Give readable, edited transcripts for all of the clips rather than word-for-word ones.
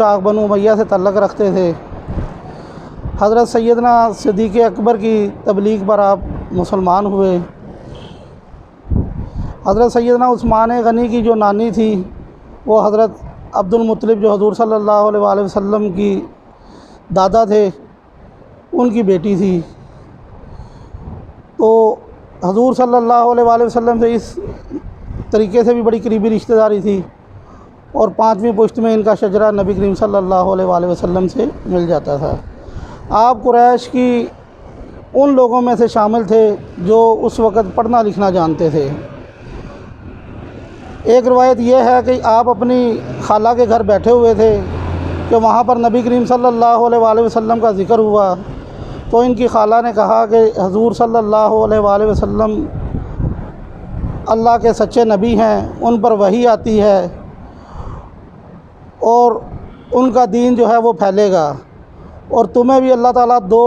شاخ بنو امیہ سے تعلق رکھتے تھے۔ حضرت سیدنا صدیق اکبر کی تبلیغ پر آپ مسلمان ہوئے۔ حضرت سیدنا عثمان غنی کی جو نانی تھی وہ حضرت عبد المطلب جو حضور صلی اللہ علیہ وآلہ وسلم کی دادا تھے ان کی بیٹی تھی۔ تو حضور صلی اللہ علیہ وآلہ وسلم سے اس طریقے سے بھی بڑی قریبی رشتہ داری تھی، اور 5ویں پشت میں ان کا شجرہ نبی کریم صلی اللہ علیہ وآلہ وسلم سے مل جاتا تھا۔ آپ قریش کی ان لوگوں میں سے شامل تھے جو اس وقت پڑھنا لکھنا جانتے تھے۔ ایک روایت یہ ہے کہ آپ اپنی خالہ کے گھر بیٹھے ہوئے تھے کہ وہاں پر نبی کریم صلی اللہ علیہ وآلہ وسلم کا ذکر ہوا، تو ان کی خالہ نے کہا کہ حضور صلی اللہ علیہ وآلہ وسلم اللہ کے سچے نبی ہیں، ان پر وحی آتی ہے اور ان کا دین جو ہے وہ پھیلے گا، اور تمہیں بھی اللہ تعالیٰ 2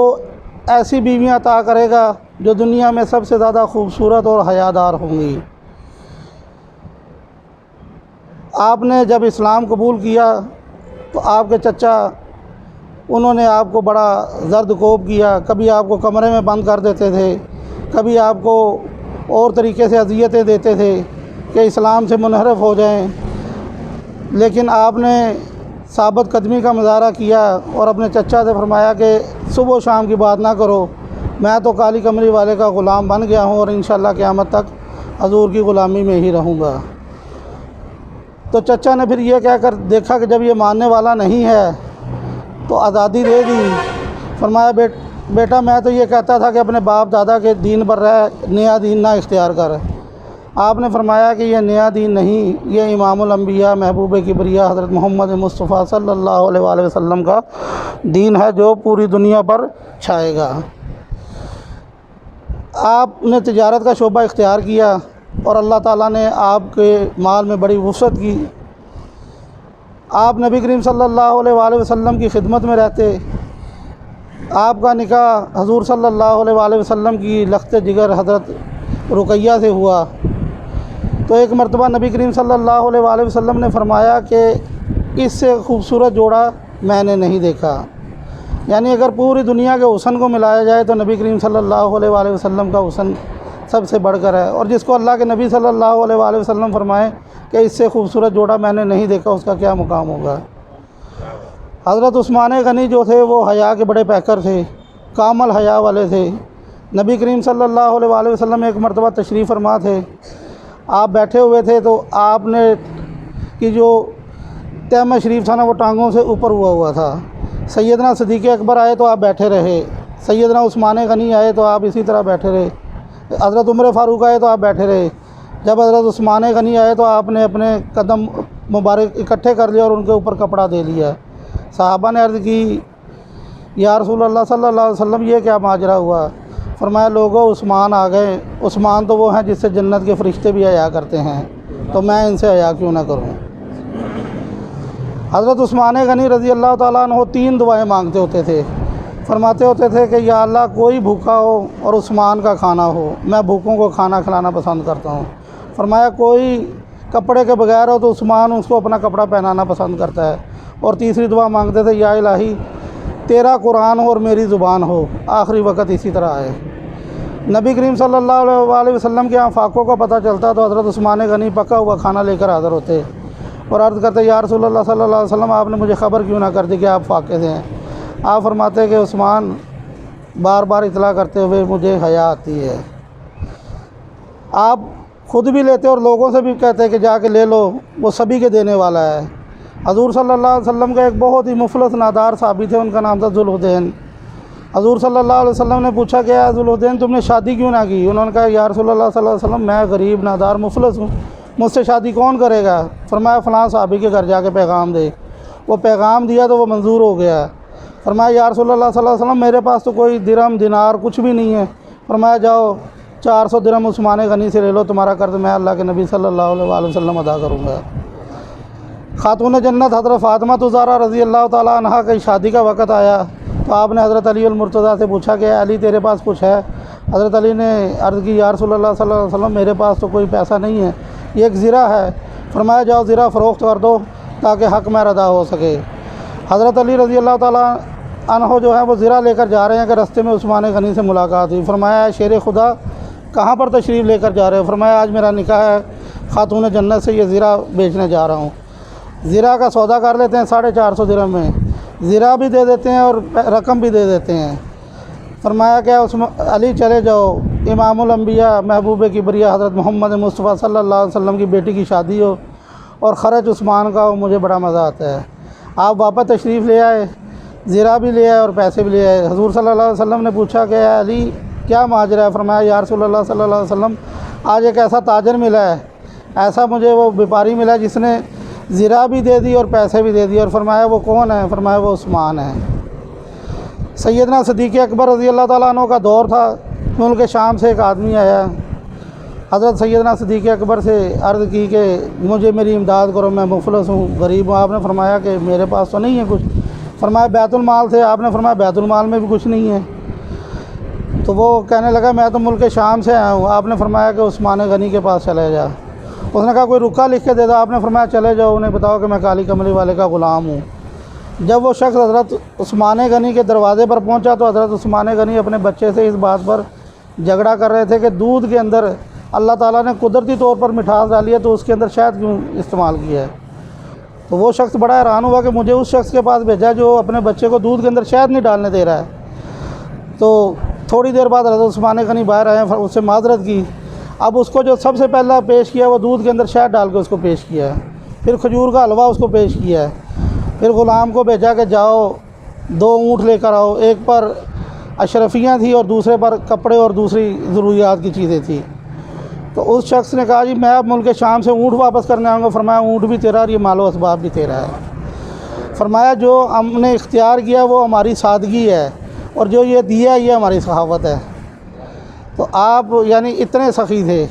ایسی بیویاں عطا کرے گا جو دنیا میں سب سے زیادہ خوبصورت اور حیادار ہوں گی۔ آپ نے جب اسلام قبول کیا تو آپ کے چچا انہوں نے آپ کو بڑا زرد کوب کیا، کبھی آپ کو کمرے میں بند کر دیتے تھے، کبھی آپ کو اور طریقے سے اذیتیں دیتے تھے کہ اسلام سے منحرف ہو جائیں، لیکن آپ نے ثابت قدمی کا مظاہرہ کیا اور اپنے چچا سے فرمایا کہ صبح و شام کی بات نہ کرو، میں تو کالی کمری والے کا غلام بن گیا ہوں اور انشاءاللہ قیامت تک حضور کی غلامی میں ہی رہوں گا۔ تو چچا نے پھر یہ کہہ کر دیکھا کہ جب یہ ماننے والا نہیں ہے تو آزادی دے دی۔ فرمایا بیٹا میں تو یہ کہتا تھا کہ اپنے باپ دادا کے دین پر رہ، نیا دین نہ اختیار کر۔ آپ نے فرمایا کہ یہ نیا دین نہیں، یہ امام الانبیاء محبوب کبریا حضرت محمد مصطفیٰ صلی اللہ علیہ وآلہ وسلم کا دین ہے جو پوری دنیا پر چھائے گا۔ آپ نے تجارت کا شعبہ اختیار کیا اور اللہ تعالیٰ نے آپ کے مال میں بڑی وسعت کی۔ آپ نبی کریم صلی اللہ علیہ وآلہ وسلم کی خدمت میں رہتے۔ آپ کا نکاح حضور صلی اللہ علیہ وآلہ وسلم کی لخت جگر حضرت رقیہ سے ہوا۔ تو ایک مرتبہ نبی کریم صلی اللہ علیہ وآلہ وسلم نے فرمایا کہ اس سے خوبصورت جوڑا میں نے نہیں دیکھا، یعنی اگر پوری دنیا کے حسن کو ملایا جائے تو نبی کریم صلی اللہ علیہ وآلہ وسلم کا حسن سب سے بڑھ کر ہے، اور جس کو اللہ کے نبی صلی اللہ علیہ وآلہ وسلم فرمائے کہ اس سے خوبصورت جوڑا میں نے نہیں دیکھا، اس کا کیا مقام ہوگا۔ حضرت عثمان غنی جو تھے وہ حیا کے بڑے پیکر تھے، کامل حیا والے تھے۔ نبی کریم صلی اللہ علیہ وآلہ وسلم ایک مرتبہ تشریف فرما تھے، آپ بیٹھے ہوئے تھے تو آپ نے کی جو تیمہ شریف تھا نا وہ ٹانگوں سے اوپر ہوا تھا۔ سیدنا صدیق اکبر آئے تو آپ بیٹھے رہے، سیدنا عثمان غنی آئے تو آپ اسی طرح بیٹھے رہے، حضرت عمر فاروق آئے تو آپ بیٹھے رہے۔ جب حضرت عثمان غنی آئے تو آپ نے اپنے قدم مبارک اکٹھے کر لیا اور ان کے اوپر کپڑا دے لیا۔ صحابہ نے عرض کی یا رسول اللہ صلی اللہ علیہ وسلم یہ کیا ماجرا ہوا؟ فرمایا لوگوں عثمان آ گئے، عثمان تو وہ ہیں جس سے جنت کے فرشتے بھی حیا کرتے ہیں، تو میں ان سے حیا کیوں نہ کروں۔ حضرت عثمان غنی رضی اللہ تعالیٰ عنہ 3 دعائیں مانگتے ہوتے تھے، فرماتے ہوتے تھے کہ یا اللہ کوئی بھوکا ہو اور عثمان کا کھانا ہو، میں بھوکوں کو کھانا کھلانا پسند کرتا ہوں۔ فرمایا کوئی کپڑے کے بغیر ہو تو عثمان اس کو اپنا کپڑا پہنانا پسند کرتا ہے۔ اور تیسری دعا مانگتے تھے یا الہی تیرا قرآن ہو اور میری زبان ہو، آخری وقت اسی طرح آئے۔ نبی کریم صلی اللہ علیہ وآلہ وسلم کے فاقوں کا پتہ چلتا تو حضرت عثمان غنی پکا ہوا کھانا لے کر حاضر ہوتے اور عرض کرتے یا رسول اللہ صلی اللہ علیہ وسلم آپ نے مجھے خبر کیوں نہ کر دی کہ آپ فاقے سے ہیں؟ آپ فرماتے کہ عثمان بار بار اطلاع کرتے ہوئے مجھے حیا آتی ہے۔ آپ خود بھی لیتے اور لوگوں سے بھی کہتے کہ جا کے لے لو، وہ سبھی کے دینے والا ہے۔ حضور صلی اللہ علیہ وسلم کا ایک بہت ہی مفلس نادار صحابی تھے، ان کا نام تھا ذوالحدین۔ حضور صلی اللہ علیہ وسلم نے پوچھا کہ یا ذوالحدین تم نے شادی کیوں نہ کی؟ انہوں نے کہا یا رسول اللہ صلی اللہ علیہ وسلم میں غریب نادار مفلس ہوں، مجھ سے شادی کون کرے گا؟ فرمایا فلاں صحابی کے گھر جا کے پیغام دے۔ وہ پیغام دیا تو وہ منظور ہو گیا۔ فرمایا یا رسول اللہ صلی اللہ علیہ وسلم میرے پاس تو کوئی درہم دینار کچھ بھی نہیں ہے۔ فرمایا جاؤ 400 درہم عثمان غنی سے لے لو، تمہارا قرض میں اللہ کے نبی صلی اللہ علیہ وآلہ وسلم ادا کروں گا۔ خاتون جنت حضرت فاطمہ الزہرا رضی اللہ تعالیٰ عنہا کی شادی کا وقت آیا تو آپ نے حضرت علی المرتضیٰ سے پوچھا کہ علی تیرے پاس کچھ ہے؟ حضرت علی نے عرض کی یا رسول اللہ صلی اللہ علیہ وسلم میرے پاس تو کوئی پیسہ نہیں ہے، یہ ایک زرہ ہے۔ فرمایا جاؤ زرہ فروخت کر دو تاکہ حق میں ادا ہو سکے۔ حضرت علی رضی اللہ تعالیٰ عنہ جو ہے وہ زرہ لے کر جا رہے ہیں کہ رستے میں عثمان غنی سے ملاقات ہوئی. فرمایا شیر خدا کہاں پر تشریف لے کر جا رہے ہو؟ فرمایا آج میرا نکاح ہے خاتون جنت سے, یہ زرہ بیچنے جا رہا ہوں. زرہ کا سودا کر لیتے ہیں 450 درہم میں, زرہ بھی دے دیتے ہیں اور رقم بھی دے دیتے ہیں. فرمایا کہ علی چلے جاؤ, امام الانبیاء محبوب کبریا حضرت محمد مصطفیٰ صلی اللہ علیہ وسلم کی بیٹی کی شادی ہو اور خرچ عثمان کا ہو, مجھے بڑا مزہ آتا ہے. آپ واپس تشریف لے آئے, زرہ بھی لے آئے اور پیسے بھی لے آئے. حضور صلی اللہ علیہ وسلم نے پوچھا کہ اے علی کیا ماجرا ہے؟ فرمایا یا رسول اللہ صلی اللہ علیہ وسلم آج ایک ایسا تاجر ملا ہے, ایسا مجھے وہ بیپاری ملا جس نے زرہ بھی دے دی اور پیسے بھی دے دی. اور فرمایا وہ کون ہے؟ فرمایا وہ عثمان ہے. سیدنا صدیق اکبر رضی اللہ تعالیٰ عنہ کا دور تھا. ملک شام سے ایک آدمی آیا, حضرت سیدنا صدیق اکبر سے عرض کی کہ مجھے میری امداد کرو, میں مفلس ہوں, غریب ہوں. آپ نے فرمایا کہ میرے پاس تو نہیں ہے کچھ. فرمایا بیت المال سے. آپ نے فرمایا بیت المال میں بھی کچھ نہیں ہے. تو وہ کہنے لگا میں تو ملک شام سے آیا ہوں. آپ نے فرمایا کہ عثمان غنی کے پاس چلے جا. اس نے کہا کوئی رکا لکھ کے دے دو. آپ نے فرمایا چلے جاؤ, انہیں بتاؤ کہ میں کالی کملی والے کا غلام ہوں. جب وہ شخص حضرت عثمان غنی کے دروازے پر پہنچا تو حضرت عثمان غنی اپنے بچے سے اس بات پر جھگڑا کر رہے تھے کہ دودھ کے اندر اللہ تعالیٰ نے قدرتی طور پر مٹھاس ڈالی ہے تو اس کے اندر شہد کیوں استعمال کیا ہے. تو وہ شخص بڑا حیران ہوا کہ مجھے اس شخص کے پاس بھیجا جو اپنے بچے کو دودھ کے اندر شہد نہیں ڈالنے دے رہا ہے. تو تھوڑی دیر بعد حضرت عثمان غنی باہر آئے ہیں, اس سے معذرت کی. اب اس کو جو سب سے پہلا پیش کیا وہ دودھ کے اندر شہد ڈال کے اس کو پیش کیا ہے. پھر کھجور کا حلوہ اس کو پیش کیا ہے. پھر غلام کو بھیجا کہ جاؤ 2 اونٹ لے کر آؤ, ایک پر اشرفیاں تھیں اور دوسرے پر کپڑے اور دوسری ضروریات کی چیزیں تھیں. تو اس شخص نے کہا جی میں اب ملک شام سے اونٹ واپس کرنے آؤں گا. فرمایا اونٹ بھی تیرا اور یہ مال و اسباب بھی تیرا ہے. فرمایا جو ہم نے اختیار کیا وہ ہماری سادگی ہے اور جو یہ دیا یہ ہماری سخاوت ہے. تو آپ یعنی اتنے سخی تھے.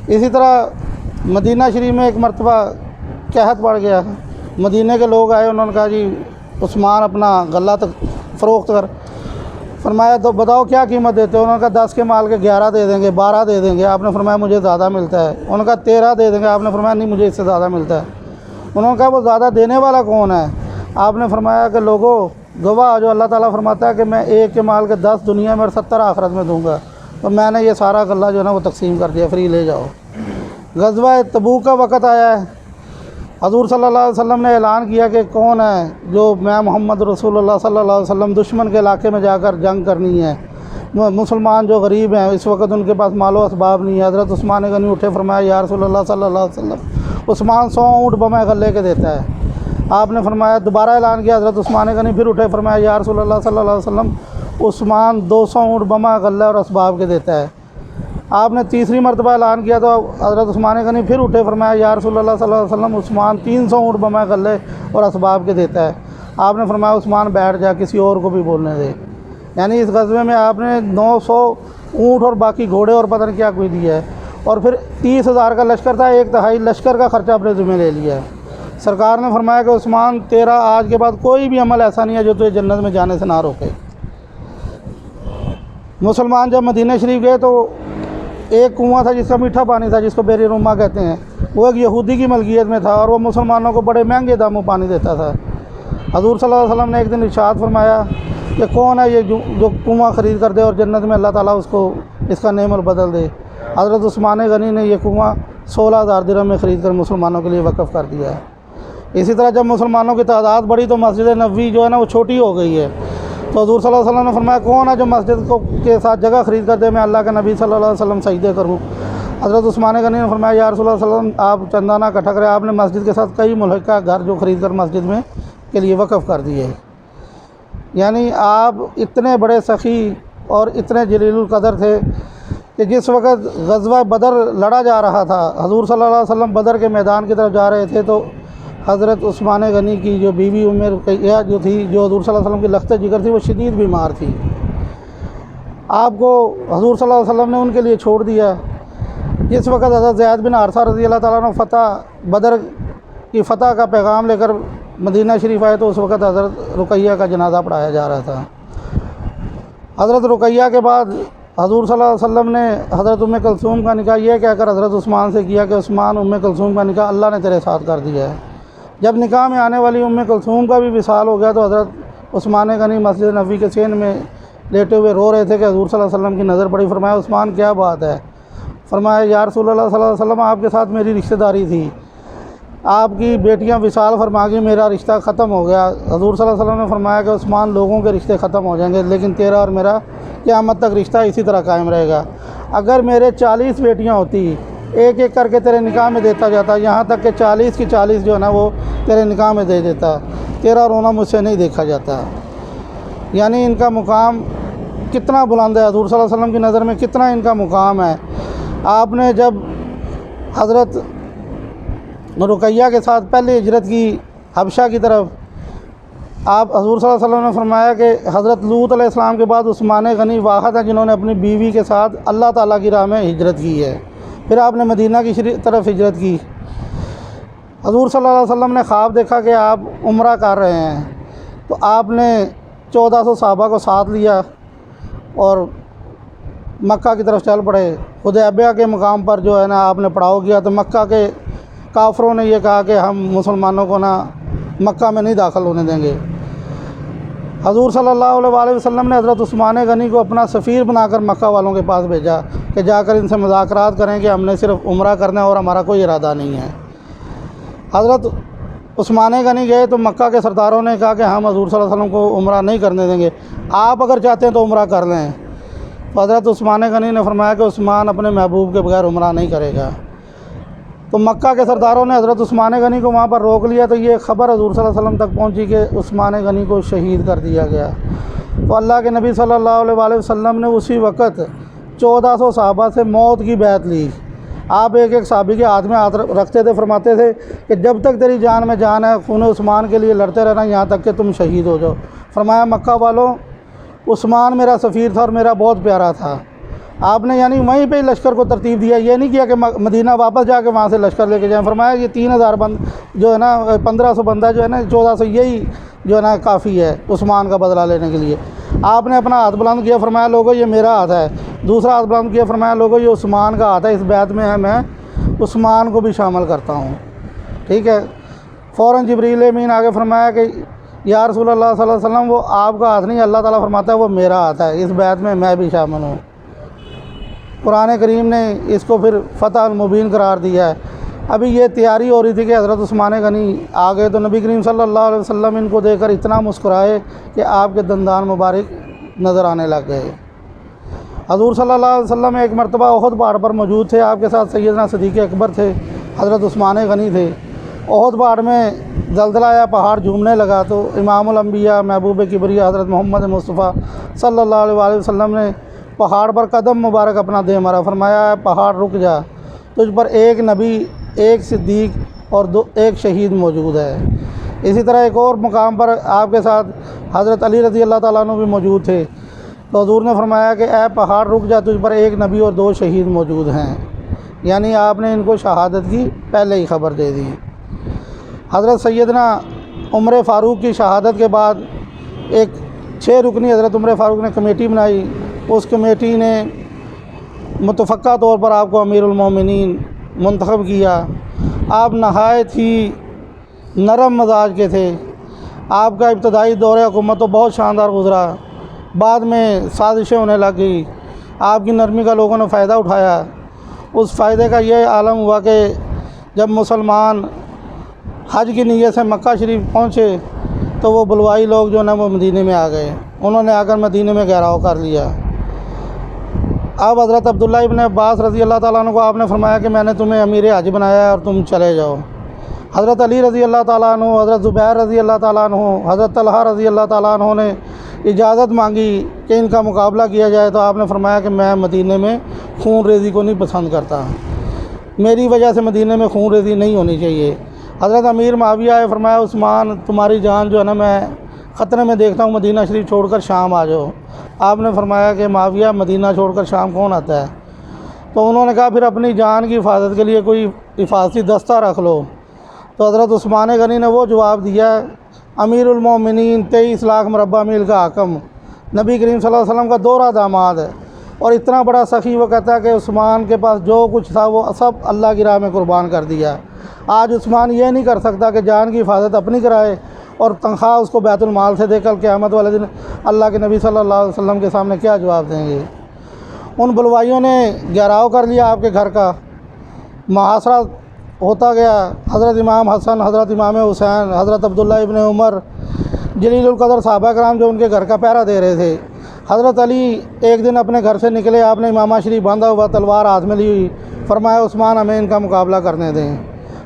اسی طرح مدینہ شریف میں ایک مرتبہ قحط پڑ گیا. مدینہ کے لوگ آئے, انہوں نے کہا جی عثمان اپنا غلہ تک فروخت کر. فرمایا تو بتاؤ کیا قیمت دیتے ہو؟ انہوں نے کہا 10 کے مال کے 11 دے دیں گے, 12 دے دیں گے. آپ نے فرمایا مجھے زیادہ ملتا ہے. انہوں نے کہا 13 دے دیں گے. آپ نے فرمایا نہیں مجھے اس سے زیادہ ملتا ہے. انہوں نے کہا وہ زیادہ دینے والا کون ہے؟ آپ نے فرمایا کہ لوگوں گواہ جو اللہ تعالیٰ فرماتا ہے کہ میں 1 کے مال کے 10 دنیا میں اور 70 آخرت میں دوں گا. تو میں نے یہ سارا غلہ جو ہے نا وہ تقسیم کر دیا, فری لے جاؤ. غزوہ تبوک کا وقت آیا ہے. حضور صلی اللہ علیہ وسلم نے اعلان کیا کہ کون ہے جو میں محمد رسول اللہ صلی اللہ علیہ وسلم دشمن کے علاقے میں جا کر جنگ کرنی ہے. مسلمان جو غریب ہیں اس وقت ان کے پاس مال و اسباب نہیں ہے. حضرت عثمان غنی اٹھے, فرمایا یا رسول اللہ صلی اللہ علیہ وسلم عثمان 100 اونٹ بمہ غلے کے دیتا ہے. آپ نے فرمایا دوبارہ اعلان کیا. حضرت عثمان غنی پھر اٹھے, فرمایا یا رسول اللہ صلی اللہ علیہ وسلم عثمان 200 اونٹ بمہ غلہ اور اسباب کے دیتا ہے. آپ نے تیسری مرتبہ اعلان کیا تو حضرت عثمان غنی پھر اٹھے, فرمایا یا رسول اللہ صلی اللہ علیہ وسلم عثمان 300 اونٹ بمہ غلے اور اسباب کے دیتا ہے. آپ نے فرمایا عثمان بیٹھ جا, کسی اور کو بھی بولنے دے. یعنی اس غزوے میں آپ نے 900 اونٹ اور باقی گھوڑے اور پتہ نہیں کیا کوئی دیا ہے. اور پھر 30,000 کا لشکر تھا, 1/3 لشکر کا خرچہ اپنے ذمہ لے لیا ہے. سرکار نے فرمایا کہ عثمان تیرا آج کے بعد کوئی بھی عمل ایسا نہیں ہے جو تجھے جنت میں جانے سے نہ روکے. مسلمان جب مدینہ شریف گئے تو ایک کنواں تھا جس کا میٹھا پانی تھا, جس کو بیری روما کہتے ہیں, وہ ایک یہودی کی ملکیت میں تھا اور وہ مسلمانوں کو بڑے مہنگے داموں پانی دیتا تھا. حضور صلی اللہ علیہ وسلم نے ایک دن ارشاد فرمایا کہ کون ہے یہ جو کنواں خرید کر دے اور جنت میں اللہ تعالیٰ اس کو اس کا نعم البدل دے. حضرت عثمان غنی نے یہ کنواں 16,000 درہم میں خرید کر مسلمانوں کے لیے وقف کر دیا ہے. اسی طرح جب مسلمانوں کی تعداد بڑھی تو مسجد نبوی جو ہے نا وہ چھوٹی ہو گئی ہے. تو حضور صلی اللہ علیہ وسلم نے فرمایا کون ہے جو مسجد کو کے ساتھ جگہ خرید کر دے, میں اللہ کے نبی صلی اللہ علیہ وسلم سجدے کروں. حضرت عثمان غنی نے فرمایا یا رسول اللہ صلی اللہ علیہ وسلم آپ چندہ نہ اکٹھا کریں. آپ نے مسجد کے ساتھ کئی ملحقہ گھر جو خرید کر مسجد میں کے لیے وقف کر دیے. یعنی آپ اتنے بڑے سخی اور اتنے جلیل القدر تھے کہ جس وقت غزوہ بدر لڑا جا رہا تھا, حضور صلی اللہ علیہ وسلم بدر کے میدان کی طرف جا رہے تھے تو حضرت عثمان غنی کی جو بیوی ام رقیہ جو تھی, جو حضور صلی اللہ علیہ وسلم کی لخت جگر تھی, وہ شدید بیمار تھی. آپ کو حضور صلی اللہ علیہ وسلم نے ان کے لیے چھوڑ دیا. جس وقت حضرت زید بن حارثہ رضی اللہ تعالیٰ عنہ بدر کی فتح کا پیغام لے کر مدینہ شریف آئے تو اس وقت حضرت رقیہ کا جنازہ پڑھایا جا رہا تھا. حضرت رقیہ کے بعد حضور صلی اللہ علیہ وسلم نے حضرت ام کلثوم کا نکاح یہ کہہ کر حضرت عثمان سے کیا کہ عثمان ام کلثوم کا نکاح اللہ نے تیرے ساتھ کر دیا ہے. جب نکاح میں آنے والی کلثوم کا بھی وصال ہو گیا تو حضرت عثمان غنی مسجد نبوی کے سین میں لیٹے ہوئے رو رہے تھے کہ حضور صلی اللہ علیہ وسلم کی نظر پڑی۔ فرمایا عثمان کیا بات ہے؟ فرمایا یا رسول اللہ صلی اللہ علیہ وسلم آپ کے ساتھ میری رشتہ داری تھی، آپ کی بیٹیاں وصال فرما گئی، میرا رشتہ ختم ہو گیا۔ حضور صلی اللہ علیہ وسلم نے فرمایا کہ عثمان لوگوں کے رشتے ختم ہو جائیں گے لیکن تیرا اور میرا قیامت تک رشتہ اسی طرح قائم رہے گا۔ اگر میرے 40 بیٹیاں ہوتی، ایک ایک کر کے تیرے نکاح میں دیتا جاتا، یہاں تک کہ 40 کی 40 جو ہے نا وہ تیرے نکاح میں دے دیتا، تیرا رونا مجھ سے نہیں دیکھا جاتا۔ یعنی ان کا مقام کتنا بلند ہے، حضور صلی اللہ علیہ وسلم کی نظر میں کتنا ان کا مقام ہے۔ آپ نے جب حضرت رقیہ کے ساتھ پہلے ہجرت کی حبشہ کی طرف، آپ حضور صلی اللہ علیہ وسلم نے فرمایا کہ حضرت لوط علیہ السلام کے بعد عثمان غنی واحد ہیں جنہوں نے اپنی بیوی کے ساتھ اللہ تعالیٰ کی راہ میں ہجرت کی ہے۔ پھر آپ نے مدینہ کی طرف ہجرت کی۔ حضور صلی اللہ علیہ وسلم نے خواب دیکھا کہ آپ عمرہ کر رہے ہیں، تو آپ نے 1400 صحابہ کو ساتھ لیا اور مکہ کی طرف چل پڑے۔ حدیبیہ کے مقام پر جو ہے نا آپ نے پڑاؤ کیا تو مکہ کے کافروں نے یہ کہا کہ ہم مسلمانوں کو نا مکہ میں نہیں داخل ہونے دیں گے۔ حضور صلی اللہ علیہ وسلم نے حضرت عثمان غنی کو اپنا سفیر بنا کر مکہ والوں کے پاس بھیجا کہ جا کر ان سے مذاکرات کریں کہ ہم نے صرف عمرہ کرنا ہے اور ہمارا کوئی ارادہ نہیں ہے۔ حضرت عثمان غنی گئے تو مکہ کے سرداروں نے کہا کہ ہم حضور صلی اللہ علیہ وسلم کو عمرہ نہیں کرنے دیں گے، آپ اگر چاہتے ہیں تو عمرہ کر لیں۔ تو حضرت عثمان غنی نے فرمایا کہ عثمان اپنے محبوب کے بغیر عمرہ نہیں کرے گا۔ تو مکہ کے سرداروں نے حضرت عثمان غنی کو وہاں پر روک لیا، تو یہ خبر حضور صلی اللہ علیہ وسلم تک پہنچی کہ عثمان غنی کو شہید کر دیا گیا۔ تو اللہ کے نبی صلی اللہ علیہ وسلم نے اسی وقت 1400 صحابہ سے موت کی بیعت لی۔ آپ ایک ایک صحابی کے ہاتھ میں ہاتھ رکھتے تھے، فرماتے تھے کہ جب تک تیری جان میں جان ہے خون عثمان کے لیے لڑتے رہنا یہاں تک کہ تم شہید ہو جاؤ۔ فرمایا مکہ والوں، عثمان میرا سفیر تھا اور میرا بہت پیارا تھا۔ آپ نے یعنی وہیں پہ لشکر کو ترتیب دیا، یہ نہیں کیا کہ مدینہ واپس جا کے وہاں سے لشکر لے کے جائیں۔ فرمایا یہ 3000 بند جو ہے نا 1500 بندہ جو ہے نا 1400 یہی جو ہے نا کافی ہے عثمان کا بدلہ لینے کے لیے۔ آپ نے اپنا ہاتھ بلند کیا، فرمایا لوگو یہ میرا ہاتھ ہے۔ دوسرا ہاتھ بلند کیا، فرمایا لوگو یہ عثمان کا ہاتھ ہے، اس بیعت میں ہے میں عثمان کو بھی شامل کرتا ہوں۔ ٹھیک ہے۔ فوراً جبریل امین آگے فرمایا کہ یا رسول اللہ صلی اللہ علیہ وسلم وہ آپ کا ہاتھ نہیں، اللہ تعالیٰ فرماتا ہے وہ میرا ہاتھ ہے، اس بیعت میں بھی شامل ہوں۔ قرآن کریم نے اس کو پھر فتح المبین قرار دیا ہے۔ ابھی یہ تیاری ہو رہی تھی کہ حضرت عثمان غنی آ گئے تو نبی کریم صلی اللہ علیہ وسلم ان کو دیکھ کر اتنا مسکرائے کہ آپ کے دندان مبارک نظر آنے لگ گئے۔ حضور صلی اللہ علیہ وسلم ایک مرتبہ احد پہاڑ پر موجود تھے، آپ کے ساتھ سیدنا صدیق اکبر تھے، حضرت عثمان غنی تھے۔ احد پہاڑ میں زلزلہ آیا، پہاڑ جھومنے لگا تو امام الانبیاء محبوب کبریا حضرت محمد مصطفیٰ صلی اللہ علیہ وسلم نے پہاڑ پر قدم مبارک اپنا دے مارا، فرمایا پہاڑ رک جا، تجھ پر ایک نبی، ایک صدیق اور ایک شہید موجود ہے۔ اسی طرح ایک اور مقام پر آپ کے ساتھ حضرت علی رضی اللہ تعالیٰ عنہ بھی موجود تھے، تو حضور نے فرمایا کہ اے پہاڑ رک جا، تجھ پر ایک نبی اور 2 شہید موجود ہیں، یعنی آپ نے ان کو شہادت کی پہلے ہی خبر دے دی۔ حضرت سیدنا عمر فاروق کی شہادت کے بعد ایک 6 رکنی حضرت عمر فاروق نے کمیٹی بنائی، اس کمیٹی نے متفقہ طور پر آپ کو امیر المومنین منتخب کیا۔ آپ نہایت ہی نرم مزاج کے تھے۔ آپ کا ابتدائی دور حکومت تو بہت شاندار گزرا، بعد میں سازشیں ہونے لگ گئی، آپ کی نرمی کا لوگوں نے فائدہ اٹھایا۔ اس فائدے کا یہ عالم ہوا کہ جب مسلمان حج کی نیت سے مکہ شریف پہنچے تو وہ بلوائی لوگ جو نا وہ مدینے میں آ گئے، انہوں نے آ کر مدینے میں گھیراؤ کر لیا۔ اب حضرت عبداللہ ابن عباس رضی اللہ تعالیٰ عنہ کو آپ نے فرمایا کہ میں نے تمہیں امیر حج بنایا ہے اور تم چلے جاؤ۔ حضرت علی رضی اللہ تعالیٰ عنہ، حضرت زبیر رضی اللہ تعالیٰ عنہ، حضرت طلحہ رضی اللہ تعالیٰ عنہ نے اجازت مانگی کہ ان کا مقابلہ کیا جائے، تو آپ نے فرمایا کہ میں مدینے میں خون ریزی کو نہیں پسند کرتا، میری وجہ سے مدینے میں خون ریزی نہیں ہونی چاہیے۔ حضرت امیر معاویہ آئے، فرمایا عثمان تمہاری جان جو ہے نا میں خطرے میں دیکھتا ہوں، مدینہ شریف چھوڑ کر شام آ جاؤ۔ آپ نے فرمایا کہ معاویہ مدینہ چھوڑ کر شام کون آتا ہے؟ تو انہوں نے کہا پھر اپنی جان کی حفاظت کے لیے کوئی حفاظتی دستہ رکھ لو۔ تو حضرت عثمان غنی نے وہ جواب دیا، امیر المومنین 23 لاکھ مربع میل کا حاکم، نبی کریم صلی اللہ علیہ وسلم کا دوہرا داماد ہے اور اتنا بڑا سخی، وہ کہتا ہے کہ عثمان کے پاس جو کچھ تھا وہ سب اللہ کی راہ میں قربان کر دیا۔ آج عثمان یہ نہیں کر سکتا کہ جان کی حفاظت اپنی کرائے اور تنخواہ اس کو بیت المال سے دے، کل قیامت والے دن اللہ کے نبی صلی اللہ علیہ وسلم کے سامنے کیا جواب دیں گے؟ ان بلوائیوں نے گھیراؤ کر لیا آپ کے گھر کا، محاصرہ ہوتا گیا۔ حضرت امام حسن، حضرت امام حسین، حضرت عبداللہ ابن عمر، جلیل القدر صحابہ کرام جو ان کے گھر کا پہرا دے رہے تھے۔ حضرت علی ایک دن اپنے گھر سے نکلے، آپ نے امامہ شریف باندھا ہوا، تلوار ہاتھ میں لی ہوئی، فرمایا عثمان ہمیں ان کا مقابلہ کرنے دیں۔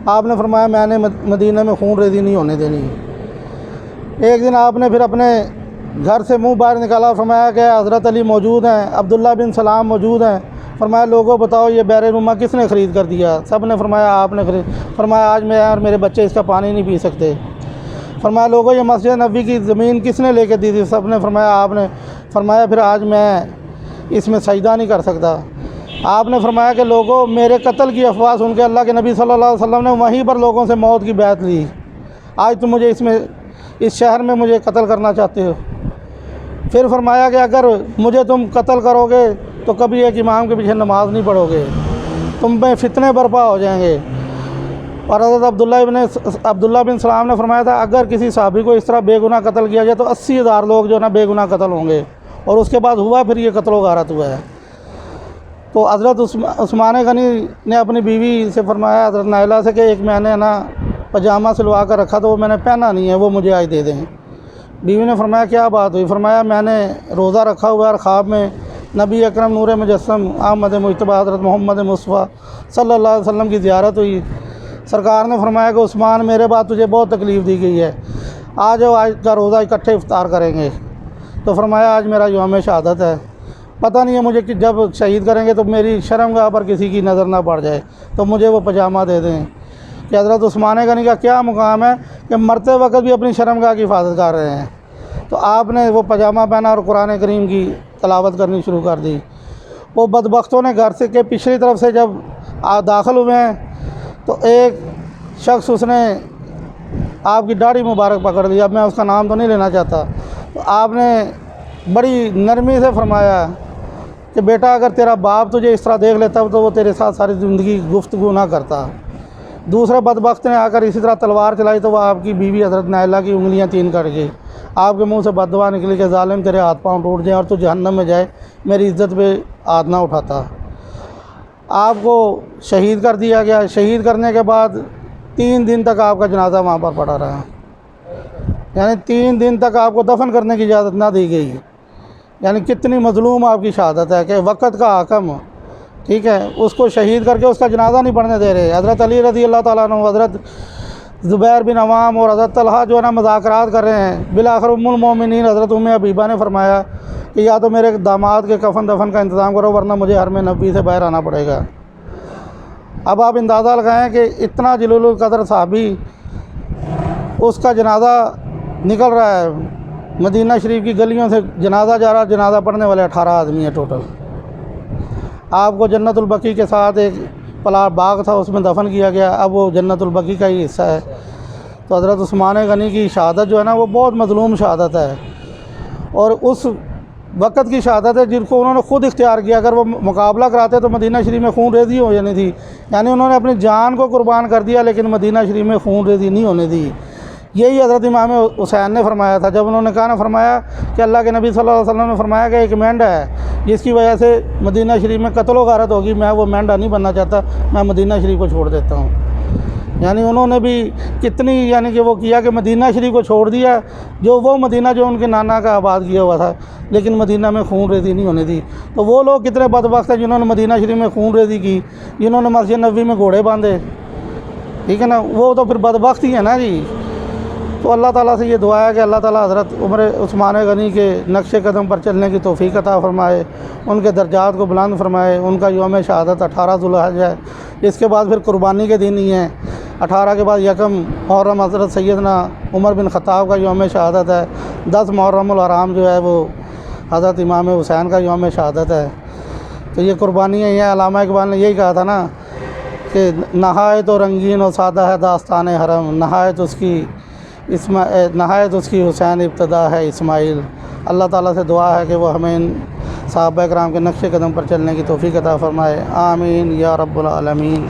آپ نے فرمایا میں نے مدینہ میں خون ریزی نہیں ہونے دینی۔ ایک دن آپ نے پھر اپنے گھر سے منہ باہر نکالا، فرمایا کہ حضرت علی موجود ہیں، عبداللہ بن سلام موجود ہیں، فرمایا لوگوں بتاؤ یہ بیر رومہ کس نے خرید کر دیا؟ سب نے فرمایا آپ نے خرید۔ فرمایا آج میں اور میرے بچے اس کا پانی نہیں پی سکتے۔ فرمایا لوگوں یہ مسجد نبوی کی زمین کس نے لے کے دی تھی؟ سب نے فرمایا آپ نے۔ فرمایا پھر آج میں اس میں سجدہ نہیں کر سکتا۔ آپ نے فرمایا کہ لوگوں میرے قتل کی افواہ سن کے اللہ کے نبی صلی اللہ علیہ وسلم نے وہیں پر لوگوں سے موت کی بیعت لی، آج تم مجھے اس شہر میں مجھے قتل کرنا چاہتے ہو۔ پھر فرمایا کہ اگر مجھے تم قتل کرو گے تو کبھی ایک امام کے پیچھے نماز نہیں پڑھو گے، تم میں فتنے برپا ہو جائیں گے۔ اور حضرت عبداللہ بن سلام نے فرمایا تھا اگر کسی صحابی کو اس طرح بے گناہ قتل کیا جائے تو 80,000 لوگ جو ہے نا بے گناہ قتل ہوں گے، اور اس کے بعد ہوا پھر یہ قتل و غارت ہوا ہے۔ تو حضرت عثمان غنی نے اپنی بیوی سے فرمایا، حضرت نائلہ سے، کہ ایک میں نے نا پاجامہ سلوا کر رکھا تو وہ میں نے پہنا نہیں ہے، وہ مجھے آج دے دیں۔ بیوی نے فرمایا کیا بات ہوئی؟ فرمایا میں نے روزہ رکھا ہوا اور خواب میں نبی اکرم نور مجسم احمد مجتبی حضرت محمد مصطفیٰ صلی اللہ علیہ وسلم کی زیارت ہوئی۔ سرکار نے فرمایا کہ عثمان میرے بعد تجھے بہت تکلیف دی گئی ہے، آج کا روزہ اکٹھے افطار کریں گے۔ تو فرمایا آج میرا یوم شہادت ہے، پتہ نہیں ہے مجھے کہ جب شہید کریں گے تو میری شرمگاہ پر کسی کی نظر نہ پڑ جائے، تو مجھے وہ پاجامہ دے دیں۔ کہ حضرت عثمان غنی کا کیا مقام ہے کہ مرتے وقت بھی اپنی شرمگاہ کی حفاظت کر رہے ہیں۔ تو آپ نے وہ پاجامہ پہنا اور قرآن کریم کی تلاوت کرنی شروع کر دی۔ وہ بدبختوں نے گھر سے کے پچھلی طرف سے جب داخل ہوئے ہیں تو ایک شخص اس نے آپ کی داڑھی مبارک پکڑ لی، اب میں اس کا نام تو نہیں لینا چاہتا۔ تو آپ نے بڑی نرمی سے فرمایا کہ بیٹا اگر تیرا باپ تجھے اس طرح دیکھ لیتا تو وہ تیرے ساتھ ساری زندگی گفتگو نہ کرتا۔ دوسرے بدبخت نے آ کر اسی طرح تلوار چلائی تو وہ آپ کی بیوی حضرت نائلہ کی انگلیاں 3 کٹ گئی۔ آپ کے منہ سے بد دعا نکلی کہ ظالم تیرے ہاتھ پاؤں ٹوٹ جائیں اور تو جہنم میں جائے، میری عزت پہ ہاتھ نہ اٹھاتا۔ آپ کو شہید کر دیا گیا۔ شہید کرنے کے بعد 3 دن تک آپ کا جنازہ وہاں پر پڑا رہا، یعنی 3 دن تک آپ کو دفن کرنے کی اجازت نہ دی گئی۔ یعنی کتنی مظلوم آپ کی شہادت ہے کہ وقت کا حاکم، ٹھیک ہے، اس کو شہید کر کے اس کا جنازہ نہیں پڑھنے دے رہے۔ حضرت علی رضی اللہ تعالیٰ عنہ، حضرت زبیر بن عوام اور حضرت طلحہ جو ہے نا مذاکرات کر رہے ہیں، بالآخر ام المومنین حضرت ام حبیبہ نے فرمایا کہ یا تو میرے داماد کے کفن دفن کا انتظام کرو ورنہ مجھے حرم نبوی سے باہر آنا پڑے گا۔ اب آپ اندازہ لگائیں کہ اتنا جلیل القدر صحابی، اس کا جنازہ نکل رہا ہے، مدینہ شریف کی گلیوں سے جنازہ جا رہا، جنازہ پڑھنے والے 18 آدمی ہیں ٹوٹل۔ آپ کو جنت البقیع کے ساتھ ایک پلاٹ باغ تھا، اس میں دفن کیا گیا، اب وہ جنت البقیع کا ہی حصہ ہے۔ تو حضرت عثمان غنی کی شہادت جو ہے نا وہ بہت مظلوم شہادت ہے، اور اس وقت کی شہادت ہے جن کو انہوں نے خود اختیار کیا۔ اگر وہ مقابلہ کراتے تو مدینہ شریف میں خون ریزی ہو جانی تھی، یعنی انہوں نے اپنی جان کو قربان کر دیا لیکن مدینہ شریف میں خون ریزی نہیں ہونے دی۔ یہی حضرت امام حسین نے فرمایا تھا جب انہوں نے کہا نا، فرمایا کہ اللہ کے نبی صلی اللہ علیہ وسلم نے فرمایا کہ ایک مینڈا ہے جس کی وجہ سے مدینہ شریف میں قتل و غارت ہوگی، میں وہ مینڈا نہیں بننا چاہتا، میں مدینہ شریف کو چھوڑ دیتا ہوں۔ یعنی انہوں نے بھی کتنی یعنی کہ وہ کیا کہ مدینہ شریف کو چھوڑ دیا، جو وہ مدینہ جو ان کے نانا کا آباد کیا ہوا تھا، لیکن مدینہ میں خون ریزی نہیں ہونے دی۔ تو وہ لوگ کتنے بدبخت ہیں جنہوں نے مدینہ شریف میں خون ریزی کی، جنہوں نے مسجد نبوی میں گھوڑے باندھے، ٹھیک ہے نا، وہ تو پھر بدبخت ہی ہے نا جی۔ تو اللہ تعالیٰ سے یہ دعا ہے کہ اللہ تعالیٰ حضرت عمر عثمان غنی کے نقش قدم پر چلنے کی توفیق عطا فرمائے، ان کے درجات کو بلند فرمائے۔ ان کا یوم شہادت 18 ذوالحج ہے، اس کے بعد پھر قربانی کے دن ہی ہیں۔ 18 کے بعد 1 محرم حضرت سیدنا عمر بن خطاب کا یوم شہادت ہے۔ 10 محرم الحرام جو ہے وہ حضرت امام حسین کا یوم شہادت ہے۔ تو یہ قربانیاں ہیں۔ علامہ اقبال نے یہی کہا تھا نا کہ نہایت و رنگین و سادہ ہے داستان حرم، نہایت اس کی حسین ابتدا ہے اسماعیل۔ اللہ تعالیٰ سے دعا ہے کہ وہ ہمیں ان صحابہ کرام کے نقش قدم پر چلنے کی توفیق عطا فرمائے، آمین یا رب العالمین۔